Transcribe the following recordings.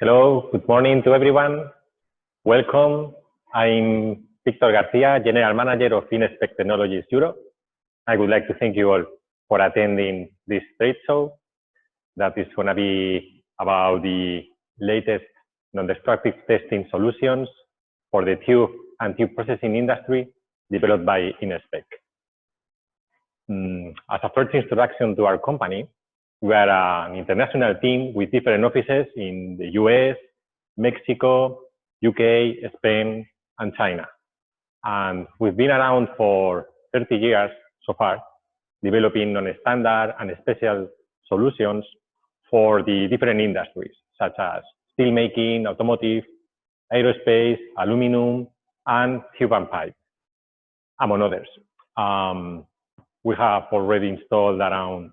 Hello, good morning to everyone. Welcome. I'm Victor Garcia, General Manager of Innerspec Technologies Europe. I would like to thank you all for attending this trade show that is going to be about the latest non-destructive testing solutions for the tube and tube processing industry developed by Innerspec. As a first introduction to our company, we are an international team with different offices in the US, Mexico, UK, Spain, and China. And we've been around for 30 years so far, developing non-standard and special solutions for the different industries, such as steelmaking, automotive, aerospace, aluminum, and tube and pipe, among others. We have already installed around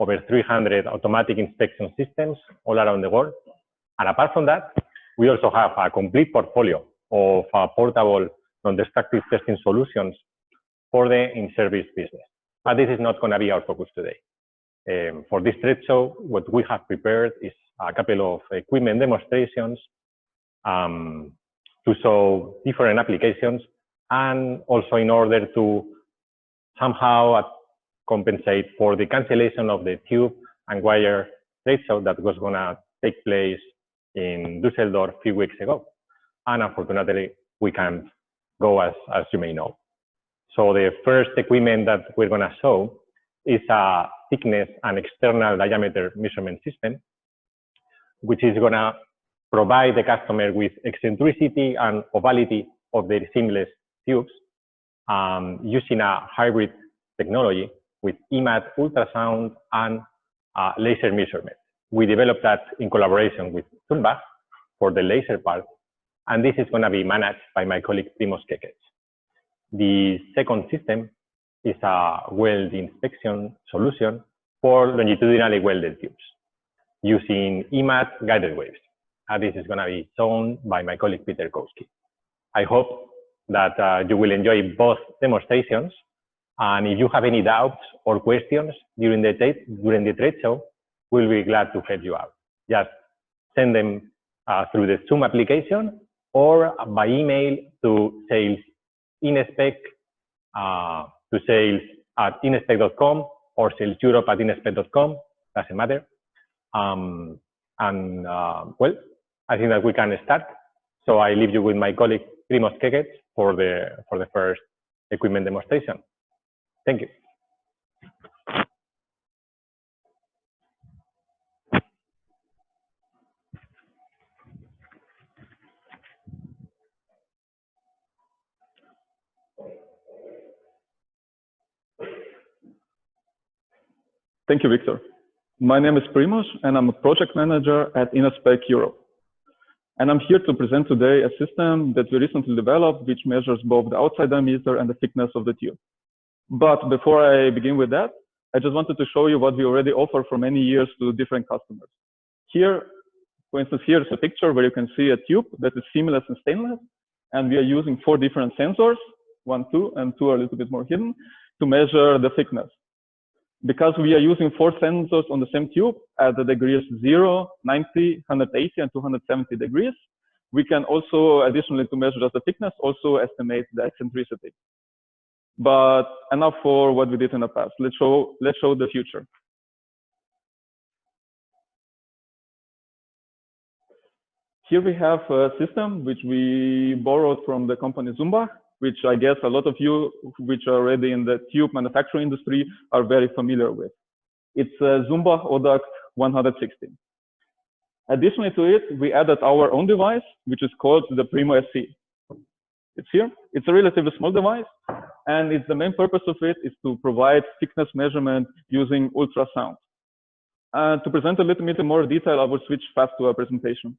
over 300 automatic inspection systems all around the world. And apart from that, we also have a complete portfolio of portable non-destructive testing solutions for the in-service business. But this is not going to be our focus today. For this trade show, what we have prepared is a couple of equipment demonstrations to show different applications, and also in order to somehow compensate for the cancellation of the tube and wire trade show that was going to take place in Düsseldorf a few weeks ago. And unfortunately, we can't go as you may know. So the first equipment that we're going to show is a thickness and external diameter measurement system, which is going to provide the customer with eccentricity and ovality of their seamless tubes using a hybrid technology with IMAT ultrasound and laser measurement. We developed that in collaboration with Zumba for the laser part, and this is going to be managed by my colleague Primoz Kekec. The second system is a weld inspection solution for longitudinally welded tubes using IMAT guided waves. And this is going to be shown by my colleague Peter Kowski. I hope that you will enjoy both demonstrations. And if you have any doubts or questions during the trade show, we'll be glad to help you out. Just send them through the Zoom application or by email to sales@innerspec, to sales@innerspec.com or saleseurope@innerspec.com. Doesn't matter. Well, I think that we can start. So I leave you with my colleague Primoz Kekec for the first equipment demonstration. Thank you. Thank you, Victor. My name is Primoz, and I'm a project manager at Innerspec Europe. And I'm here to present today a system that we recently developed, which measures both the outside diameter and the thickness of the tube. But before I begin with that, I just wanted to show you what we already offer for many years to different customers. Here, for instance, here's a picture where you can see a tube that is seamless and stainless, and we are using 4 different sensors, 1, 2, and 2 are a little bit more hidden, to measure the thickness. Because we are using 4 sensors on the same tube at the degrees 0, 90, 180, and 270 degrees, we can also, additionally to measure just the thickness, also estimate the eccentricity. But enough for what we did in the past. Let's show the future. Here we have a system which we borrowed from the company Zumba, which I guess a lot of you which are already in the tube manufacturing industry are very familiar with. It's a Zumba ODACT 116. Additionally to it, we added our own device, which is called the Primo SC. It's here. It's a relatively small device, and the main purpose of it is to provide thickness measurement using ultrasound. To present a little bit more detail, I will switch fast to our presentation.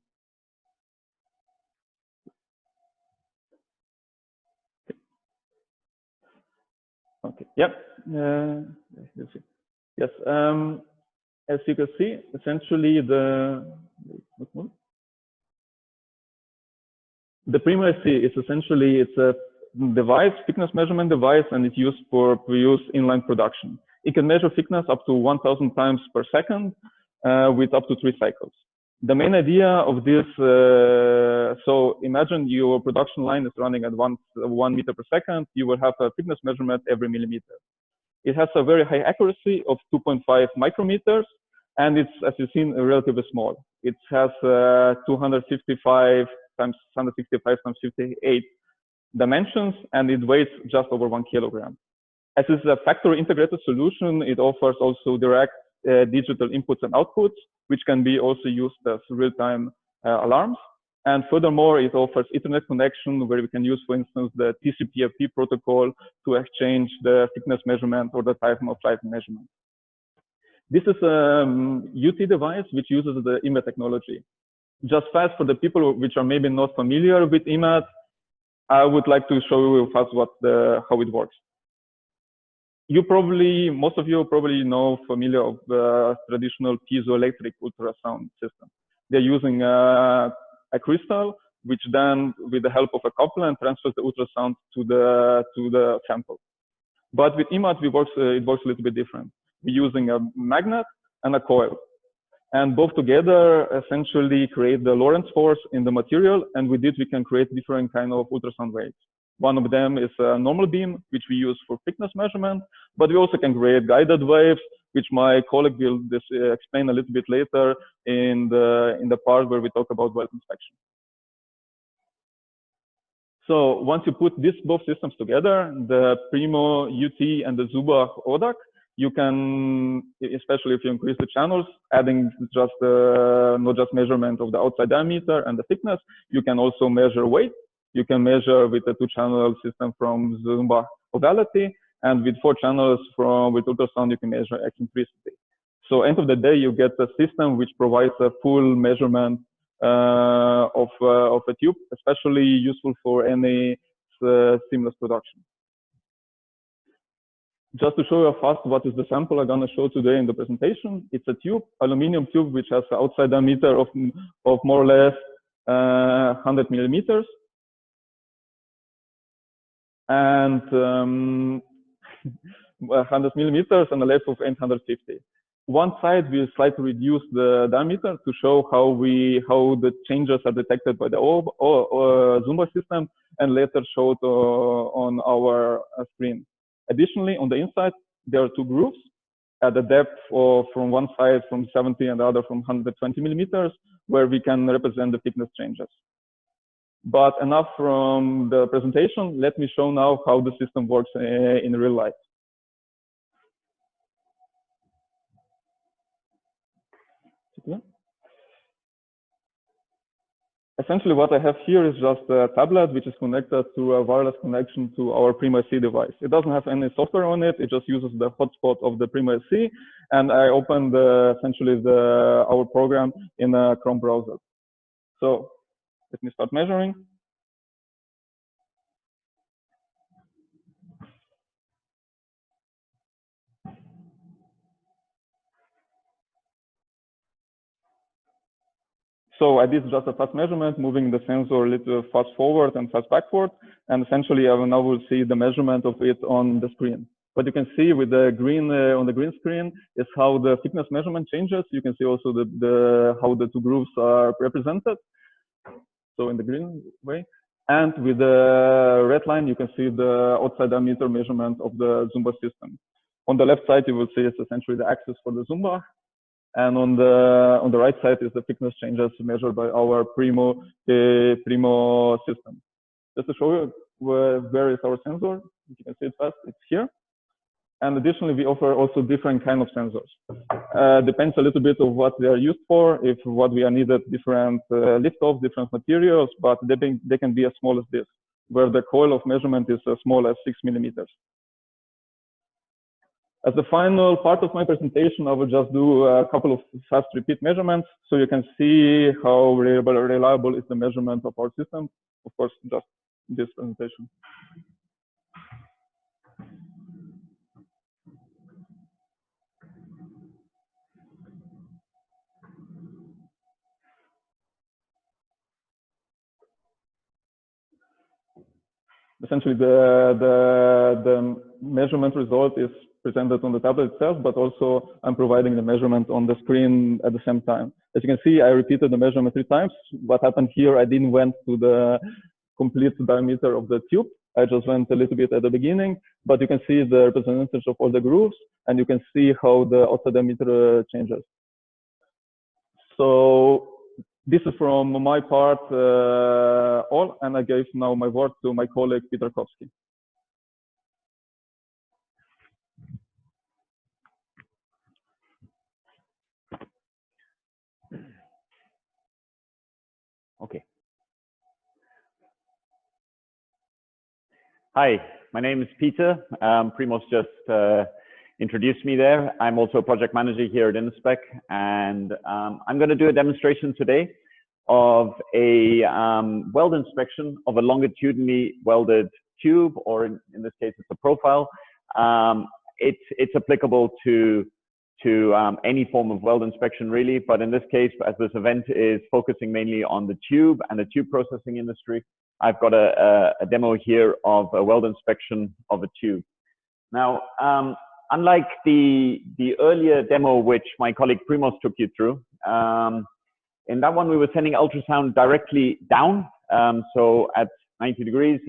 Okay. Yep. Yes. As you can see, essentially the Primo SC is essentially it's a device, thickness measurement device, and it's used for use inline production. It can measure thickness up to 1,000 times per second with up to 3 cycles. The main idea of this, so imagine your production line is running at 1 meter per second. You will have a thickness measurement every millimeter. It has a very high accuracy of 2.5 micrometers, and it's, as you've seen, relatively small. It has 255 times 58 dimensions, and it weighs just over 1 kilogram. As it's a factory integrated solution, it offers also direct digital inputs and outputs, which can be also used as real-time alarms. And furthermore, it offers Ethernet connection where we can use, for instance, the TCP/IP protocol to exchange the thickness measurement or the time of flight measurement. This is a UT device which uses the IMAT technology. Just fast for the people which are maybe not familiar with IMAT, I would like to show you fast how it works. Most of you probably know familiar of the traditional piezoelectric ultrasound system. They're using a crystal, which then, with the help of a coupler, transfers the ultrasound to the sample. But with IMAT, it works a little bit different. We're using a magnet and a coil, and both together essentially create the Lorentz force in the material. And with it, we can create different kind of ultrasound waves. One of them is a normal beam, which we use for thickness measurement, but we also can create guided waves, which my colleague will explain a little bit later in the part where we talk about weld inspection. So once you put both systems together, the Primo UT and the Zubach ODAC, you can, especially if you increase the channels, adding just not just measurement of the outside diameter and the thickness, you can also measure weight. You can measure with a 2-channel system from Zubach ovality, and with 4 channels with ultrasound, you can measure eccentricity. So end of the day, you get a system which provides a full measurement of a tube, especially useful for any seamless production. Just to show you fast what is the sample I'm going to show today in the presentation. It's a tube, aluminum tube, which has an outside diameter of more or less 100 millimeters. And 100 millimeters and a length of 850. One side we slightly reduce the diameter to show how the changes are detected by the Zumba system, and later showed on our screen. Additionally, on the inside, there are 2 grooves at the depth from one side from 70 and the other from 120 millimeters, where we can represent the thickness changes. But enough from the presentation. Let me show now how the system works in real life. Essentially, what I have here is just a tablet which is connected through a wireless connection to our Primo SC device. It doesn't have any software on it. It just uses the hotspot of the Primo SC, and I opened essentially our program in a Chrome browser. So let me start measuring. So I did just a fast measurement, moving the sensor a little fast forward and fast backward. And essentially, I now will see the measurement of it on the screen. What you can see with the green on the green screen is how the thickness measurement changes. You can see also how the 2 grooves are represented. So in the green way. And with the red line, you can see the outside diameter measurement of the Zumba system. On the left side, you will see it's essentially the axis for the Zumba. And on the right side is the thickness changes measured by our Primo system. Just to show you where is our sensor, you can see it fast, it's here. And additionally, we offer also different kind of sensors. Depends a little bit of what they are used for. If what we are needed, different lift-offs, different materials, but they can be as small as this, where the coil of measurement is as small as 6 millimeters. As the final part of my presentation, I will just do a couple of fast repeat measurements so you can see how reliable is the measurement of our system. Of course, just this presentation. Essentially, the measurement result is presented on the tablet itself, but also I'm providing the measurement on the screen at the same time. As you can see, I repeated the measurement 3 times. What happened here, I didn't went to the complete diameter of the tube. I just went a little bit at the beginning, but you can see the representation of all the grooves, and you can see how the outside diameter changes. So this is from my part all, and I gave now my word to my colleague, Peter Kowski. Okay. Hi, my name is Peter. Primoz just introduced me there. I'm also a project manager here at Innerspec, and I'm going to do a demonstration today of a weld inspection of a longitudinally welded tube, or in this case, it's a profile. It's applicable to any form of weld inspection, really. But in this case, as this event is focusing mainly on the tube and the tube processing industry, I've got a demo here of a weld inspection of a tube. Now, unlike the earlier demo, which my colleague Primoz took you through, in that one, we were sending ultrasound directly down, so at 90 degrees,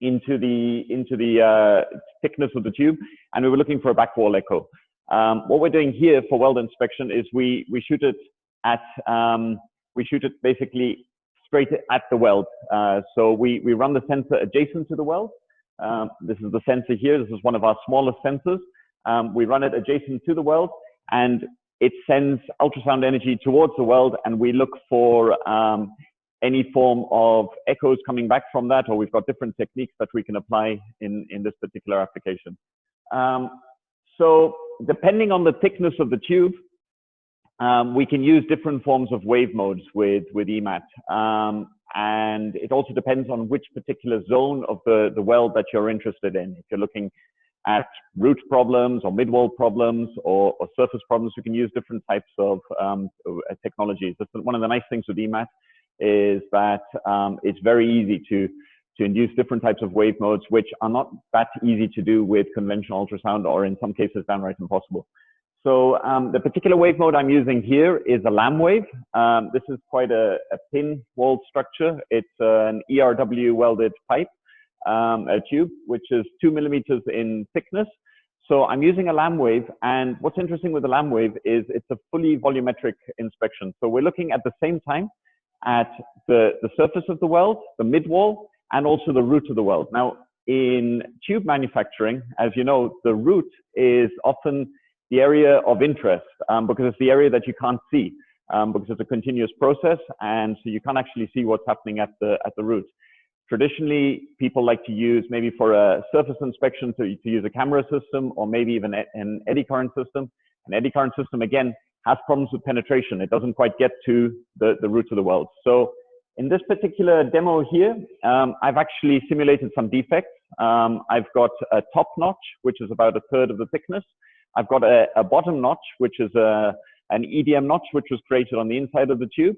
into the thickness of the tube, and we were looking for a back wall echo. What we're doing here for weld inspection is we shoot it basically straight at the weld. So we run the sensor adjacent to the weld. This is the sensor here. This is one of our smallest sensors. We run it adjacent to the weld, and it sends ultrasound energy towards the weld, and we look for any form of echoes coming back from that, or we've got different techniques that we can apply in this particular application. So depending on the thickness of the tube, we can use different forms of wave modes with EMAT. And it also depends on which particular zone of the weld that you're interested in. If you're looking at root problems or mid-wall problems or surface problems, we can use different types of technologies. That's one of the nice things with EMAT, is that it's very easy to induce different types of wave modes, which are not that easy to do with conventional ultrasound, or in some cases downright impossible. So the particular wave mode I'm using here is a lamb wave. This is quite a thin walled structure. It's an ERW welded pipe, a tube, which is 2 millimeters in thickness. So I'm using a lamb wave, and what's interesting with the lamb wave is it's a fully volumetric inspection. So we're looking at the same time at the surface of the weld, the mid-wall, and also the root of the weld. Now, in tube manufacturing, as you know, the root is often the area of interest because it's the area that you can't see because it's a continuous process, and so you can't actually see what's happening at the root. Traditionally, people like to use, maybe for a surface inspection, to use a camera system, or maybe even an eddy current system. An eddy current system, again, has problems with penetration. It doesn't quite get to the root of the weld. So in this particular demo here, I've actually simulated some defects. I've got a top notch, which is about 1/3 of the thickness. I've got a bottom notch, which is an EDM notch, which was created on the inside of the tube.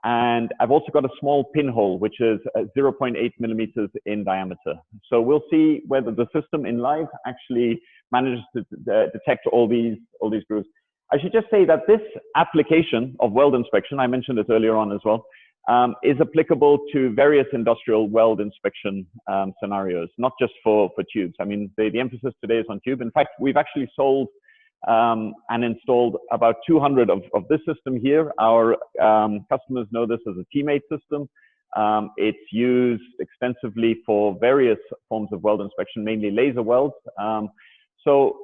And I've also got a small pinhole, which is 0.8 millimeters in diameter. So we'll see whether the system in live actually manages to detect all these grooves. I should just say that this application of weld inspection, I mentioned it earlier on as well, is applicable to various industrial weld inspection scenarios, not just for tubes. I mean, the emphasis today is on tube. In fact, we've actually sold and installed about 200 of this system here. Our customers know this as a teammate system. It's used extensively for various forms of weld inspection, mainly laser welds. So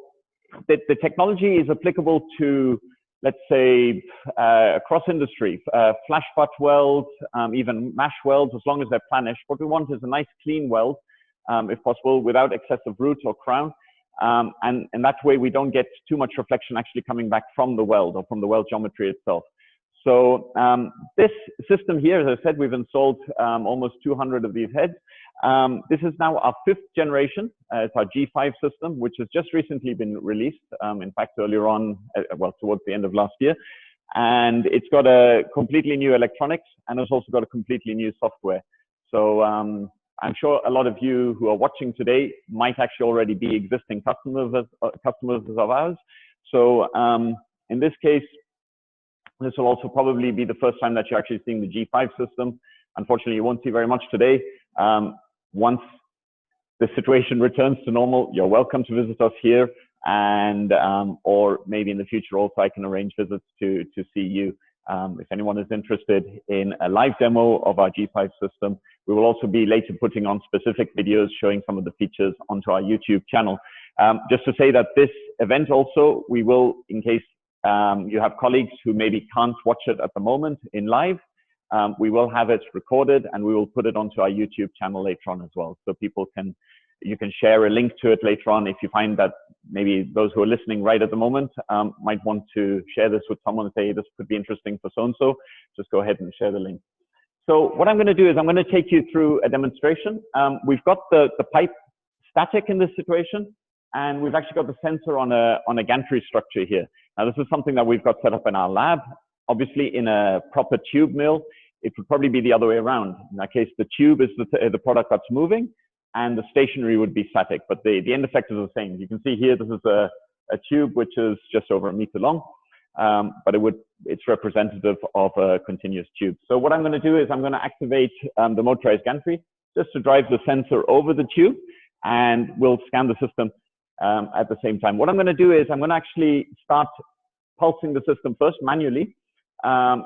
the technology is applicable to, let's say, across industry, flash butt welds, even mash welds, as long as they're planished. What we want is a nice clean weld, if possible, without excessive root or crown. And that way we don't get too much reflection actually coming back from the weld or from the weld geometry itself. So this system here, as I said, we've installed almost 200 of these heads. This is now our 5th generation. It's our G5 system, which has just recently been released. In fact, earlier on, well, towards the end of last year. And it's got a completely new electronics, and it's also got a completely new software. So I'm sure a lot of you who are watching today might actually already be existing customers of ours. So in this case, this will also probably be the first time that you're actually seeing the G5 system. Unfortunately, you won't see very much today. Once the situation returns to normal, you're welcome to visit us here, and or maybe in the future also I can arrange visits to see you. If anyone is interested in a live demo of our G5 system, we will also be later putting on specific videos showing some of the features onto our YouTube channel. Just to say that this event also, we will, in case you have colleagues who maybe can't watch it at the moment in live, we will have it recorded and we will put it onto our YouTube channel later on as well. So people can, you can share a link to it later on if you find that maybe those who are listening right at the moment might want to share this with someone and say, this could be interesting for so-and-so, just go ahead and share the link. So what I'm going to do is I'm going to take you through a demonstration. We've got the pipe static in this situation, and we've actually got the sensor on a gantry structure here. Now, this is something that we've got set up in our lab. Obviously, in a proper tube mill, it would probably be the other way around. In that case, the tube is the product that's moving, and the stationary would be static, but the end effect is the same. You can see here, this is a tube which is just over 1 meter long, but it's representative of a continuous tube. So what I'm going to do is I'm going to activate the motorized gantry just to drive the sensor over the tube, and we'll scan the system at the same time. What I'm going to do is I'm going to actually start pulsing the system first manually.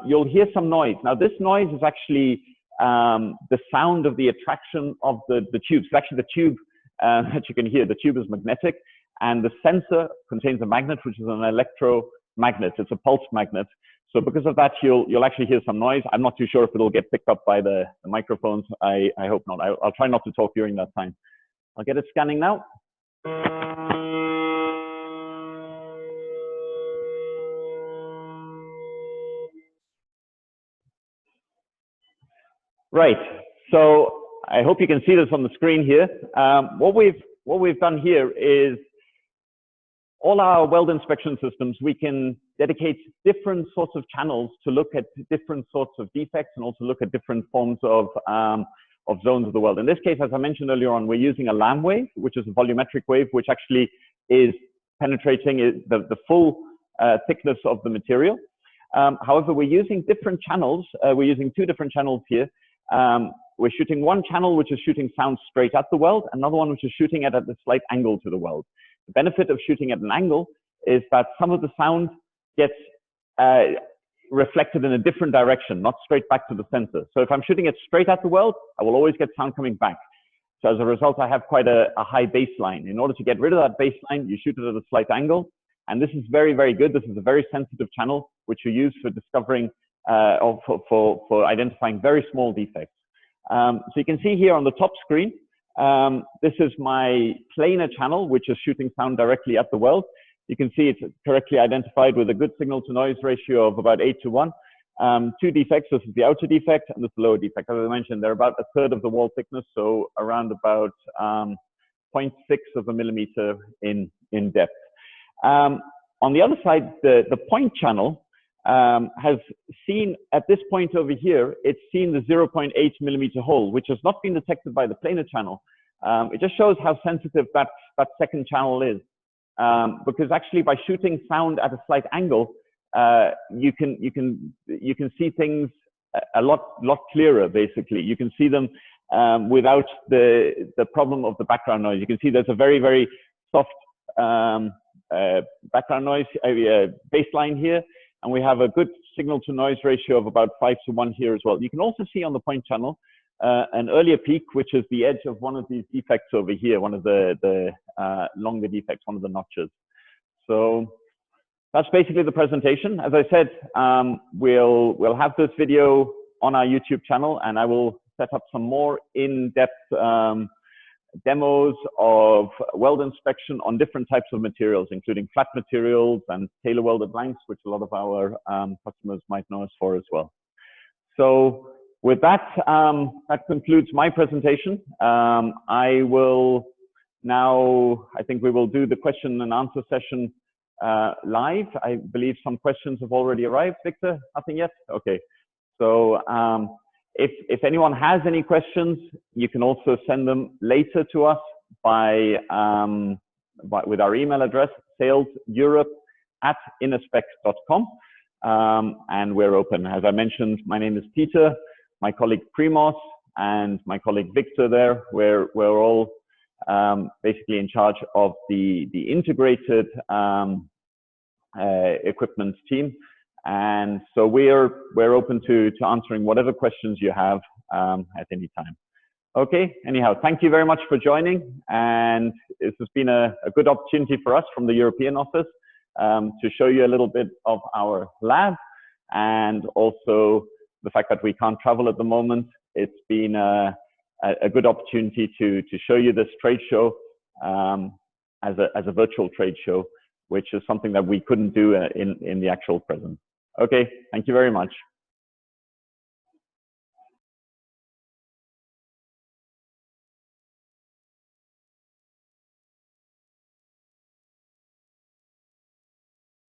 You'll hear some noise. Now, this noise is actually the sound of the attraction of the tubes. It's actually the tube that you can hear. The tube is magnetic, and the sensor contains a magnet, which is an electromagnet. It's a pulse magnet. So because of that, you'll actually hear some noise. I'm not too sure if it'll get picked up by the microphones. I hope not. I'll try not to talk during that time. I'll get it scanning now. Right, so I hope you can see this on the screen here. What we've done here is all our weld inspection systems, we can dedicate different sorts of channels to look at different sorts of defects and also look at different forms of zones of the weld. In this case, as I mentioned earlier on, we're using a Lamb wave, which is a volumetric wave, which actually is penetrating the full thickness of the material. However, we're using different channels. We're using 2 different channels here. We're shooting one channel which is shooting sound straight at the weld, another one which is shooting at a slight angle to the weld. The benefit of shooting at an angle is that some of the sound gets reflected in a different direction, not straight back to the sensor. So if I'm shooting it straight at the weld, I will always get sound coming back. So as a result, I have quite a high baseline. In order to get rid of that baseline, you shoot it at a slight angle. And this is very, very good. This is a very sensitive channel, which you use for discovering or for identifying very small defects. So you can see here on the top screen, this is my planar channel, which is shooting sound directly at the weld. You can see it's correctly identified with a good signal to noise ratio of about 8:1. 2 defects, this is the outer defect and this is the lower defect. As I mentioned, they're about 1/3 of the wall thickness, so around about 0.6 of a millimeter in depth. On the other side, the point channel has seen, at this point over here, it's seen the 0.8 millimeter hole, which has not been detected by the planar channel. It just shows how sensitive that second channel is. Because actually by shooting sound at a slight angle, you can see things a lot clearer, basically. You can see them without the problem of the background noise. You can see there's a very, very soft background noise baseline here, and we have a good signal to noise ratio of about 5:1 here as well. You can also see on the point channel an earlier peak, which is the edge of one of these defects over here, one of the longer defects, one of the notches. So that's basically the presentation. As I said, we'll have this video on our YouTube channel, and I will set up some more in-depth demos of weld inspection on different types of materials, including flat materials and tailor welded blanks, which a lot of our customers might know us for as well. So with that, that concludes my presentation. I will now, I think we will do the question and answer session live. I believe some questions have already arrived. Victor, nothing yet? Okay. So If anyone has any questions, you can also send them later to us with our email address, saleseurope@innerspec.com. And we're open. As I mentioned, my name is Peter, my colleague Primos, and my colleague Victor there. We're all basically in charge of the integrated equipment team. And so we're open to answering whatever questions you have at any time. Okay, anyhow, thank you very much for joining. And this has been a good opportunity for us from the European office to show you a little bit of our lab, and also the fact that we can't travel at the moment. It's been a good opportunity to show you this trade show as a virtual trade show, which is something that we couldn't do in the actual present. Okay, thank you very much.